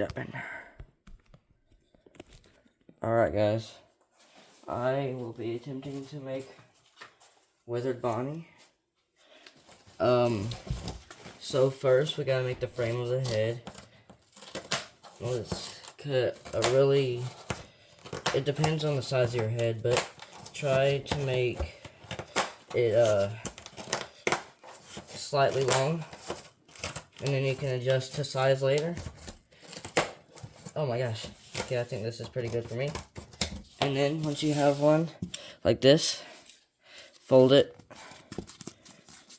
it open. Alright, guys. I will be attempting to make Withered Bonnie. So first we gotta make the frame of the head. Let's cut a really... It depends on the size of your head, but try to make it slightly long, and then you can adjust to size later. Oh my gosh. Okay, I think this is pretty good for me. And then once you have one like this, fold it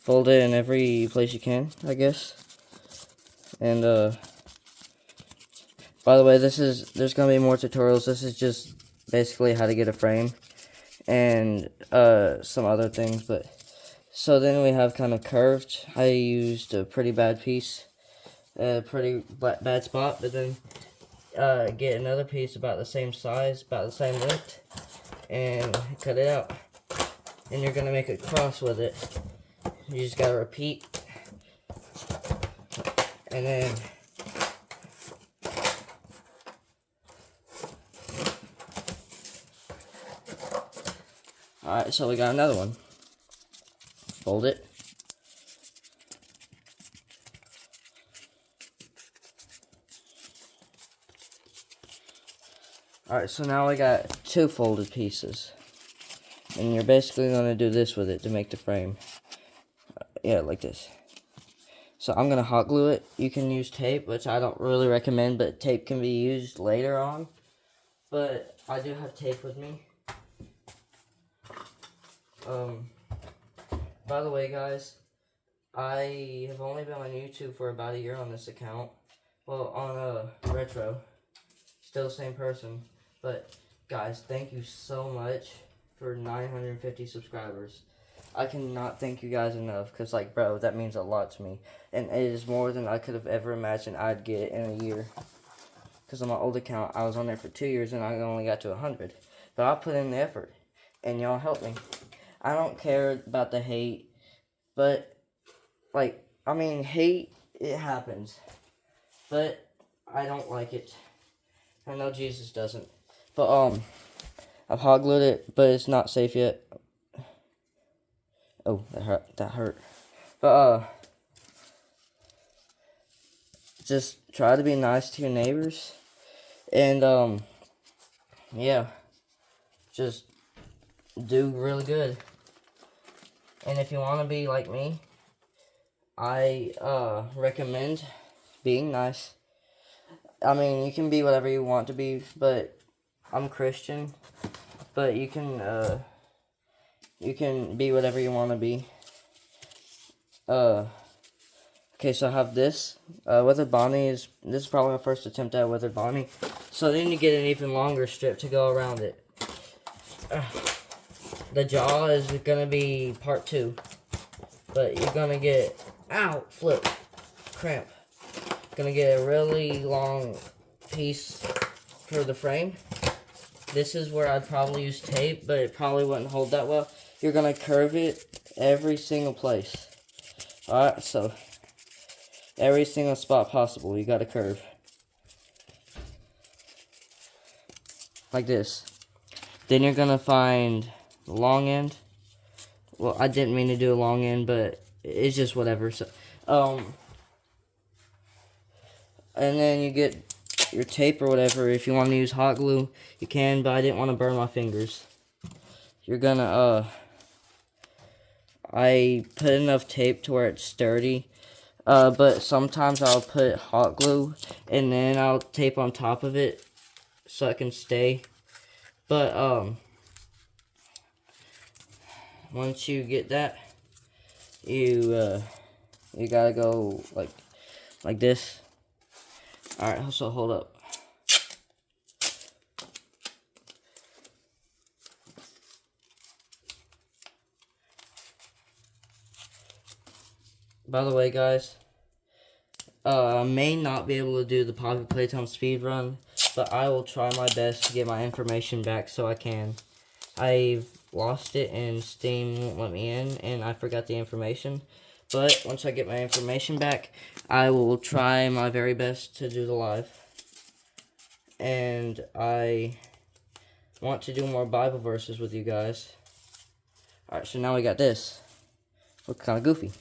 in every place you can, I guess. And by the way, there's gonna be more tutorials. This is just basically how to get a frame and some other things. But so then we have kind of curved. I used a pretty bad piece, a pretty bad spot, but then get another piece about the same size, about the same width, and cut it out. And you're gonna make a cross with it. You just gotta repeat, and then alright, so we got another one. Fold it. Alright, so now we got two folded pieces. And you're basically going to do this with it to make the frame. Yeah, like this. So I'm going to hot glue it. You can use tape, which I don't really recommend, but tape can be used later on. But I do have tape with me. By the way, guys, I have only been on YouTube for about a year on this account. Well, on Retro. Still the same person. But, guys, thank you so much for 950 subscribers. I cannot thank you guys enough, because, like, bro, that means a lot to me. And it is more than I could have ever imagined I'd get in a year. Because on my old account, I was on there for 2 years, and I only got to 100. But I put in the effort, and y'all helped me. I don't care about the hate, but, like, I mean, hate, it happens. But I don't like it. I know Jesus doesn't. But, I've hot glued it, but it's not safe yet. Oh, that hurt. But, just try to be nice to your neighbors. And, yeah. Just do really good. And if you want to be like me, I, recommend being nice. I mean, you can be whatever you want to be, but I'm Christian. But you can be whatever you want to be. Okay, so I have this. Withered Bonnie this is probably my first attempt at Withered Bonnie. So then you get an even longer strip to go around it. The jaw is gonna be part 2. But you're gonna get, ow, flip, cramp. Gonna get a really long piece for the frame. This is where I'd probably use tape, but it probably wouldn't hold that well. You're gonna curve it every single place. Alright, so every single spot possible, you gotta curve. Like this. Then you're gonna find the long end. Well, I didn't mean to do a long end, but it's just whatever. So, and then you get your tape or whatever. If you want to use hot glue, you can, but I didn't want to burn my fingers. You're gonna, I put enough tape to where it's sturdy. But sometimes I'll put hot glue, and then I'll tape on top of it so it can stay. But, once you get that, you gotta go like this. Alright, so hold up. By the way, guys, I may not be able to do the Poppy Playtime speed run, but I will try my best to get my information back so I can. I've lost it and Steam won't let me in, and I forgot the information. But once I get my information back, I will try my very best to do the live. and I want to do more Bible verses with you guys. Alright, so now we got this. Looks kind of goofy.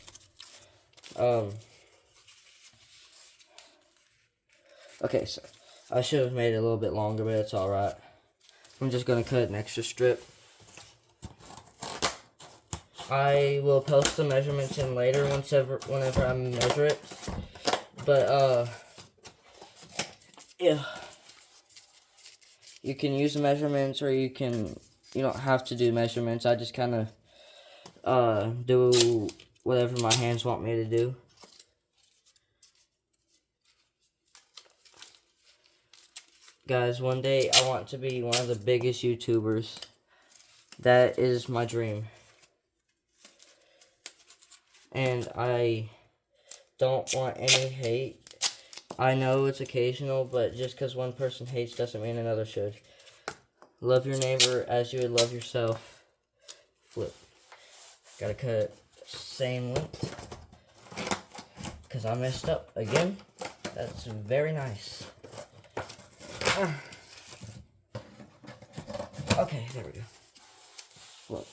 Okay, so I should have made it a little bit longer, but it's alright. I'm just going to cut an extra strip. I will post the measurements in later whenever I measure it. But, yeah. You can use the measurements, or you don't have to do measurements. I just kind of, do whatever my hands want me to do. Guys, one day I want to be one of the biggest YouTubers. That is my dream. And I don't want any hate. I know it's occasional, but just because one person hates doesn't mean another should. Love your neighbor as you would love yourself. Flip. Gotta cut it same length. Because I messed up again. That's very nice. Okay, there we go. Look,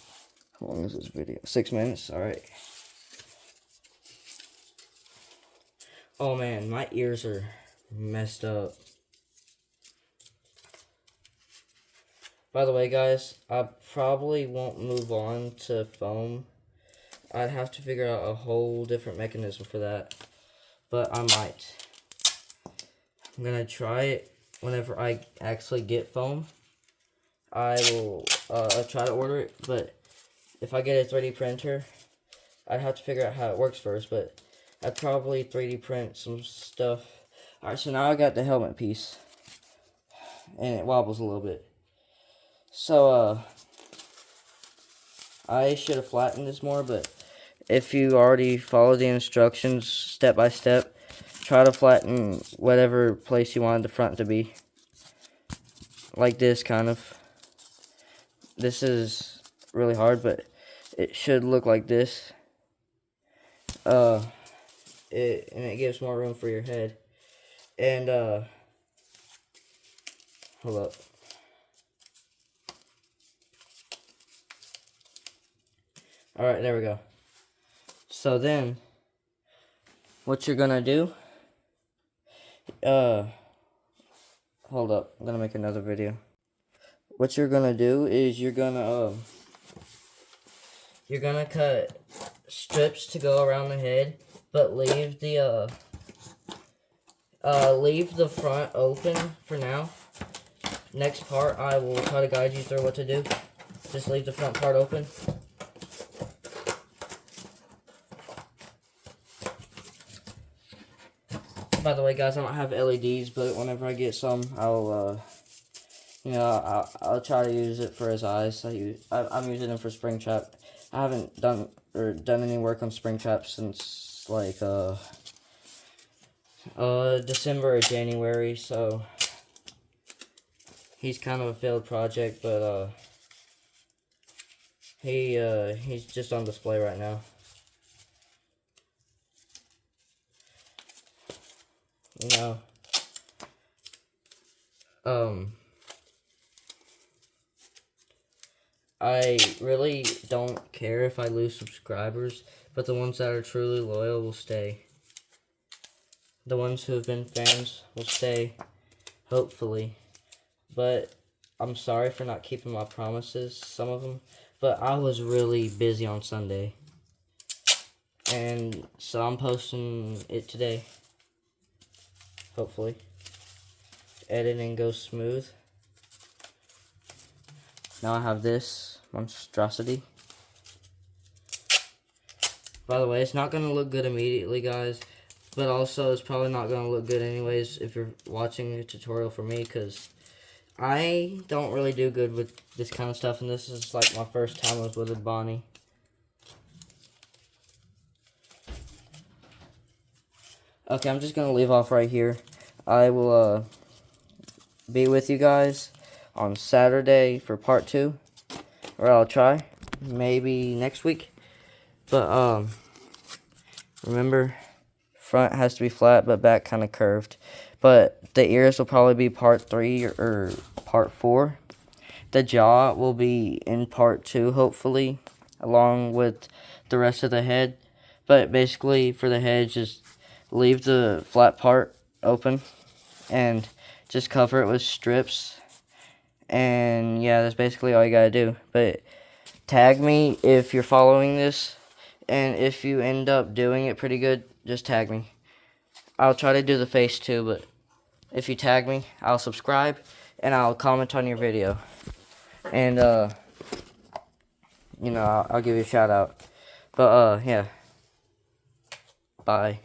how long is this video? 6 minutes? Alright. Oh man, my ears are messed up. By the way, guys, I probably won't move on to foam. I'd have to figure out a whole different mechanism for that. But I might. I'm gonna try it whenever I actually get foam. I will try to order it, but if I get a 3D printer, I'd have to figure out how it works first, but I'd probably 3D print some stuff. Alright, so now I got the helmet piece, and it wobbles a little bit. So, I should have flattened this more, but if you already follow the instructions step by step, try to flatten whatever place you wanted the front to be. Like this, kind of. This is really hard, but it should look like this. And it gives more room for your head. And, hold up. Alright, there we go. So then, what you're gonna do, hold up, I'm gonna make another video. What you're gonna do is you're gonna cut strips to go around the head, but leave the front open for now. Next part, I will try to guide you through what to do. Just leave the front part open. By the way, guys, I don't have LEDs, but whenever I get some, I'll try to use it for his eyes. I'm using it for Springtrap. I haven't done any work on Springtrap since like December or January, so he's kind of a failed project, but he's just on display right now. I really don't care if I lose subscribers, but the ones that are truly loyal will stay. The ones who have been fans will stay, hopefully. But I'm sorry for not keeping my promises, some of them, but I was really busy on Sunday. And so I'm posting it today. Hopefully. Editing goes smooth. Now I have this monstrosity. By the way, it's not going to look good immediately, guys. But also, it's probably not going to look good anyways if you're watching a tutorial for me. Because I don't really do good with this kind of stuff. And this is like my first time with Bonnie. Okay, I'm just going to leave off right here. I will be with you guys on Saturday for part 2, or I'll try, maybe next week, but, remember, front has to be flat, but back kind of curved, but the ears will probably be part 3 or part 4. The jaw will be in part 2, hopefully, along with the rest of the head. But basically, for the head, just leave the flat part open and just cover it with strips. And yeah, that's basically all you gotta do. But tag me if you're following this, and if you end up doing it pretty good, just tag me. I'll try to do the face too, but if you tag me, I'll subscribe and I'll comment on your video. And you know, I'll give you a shout out. But yeah. Bye.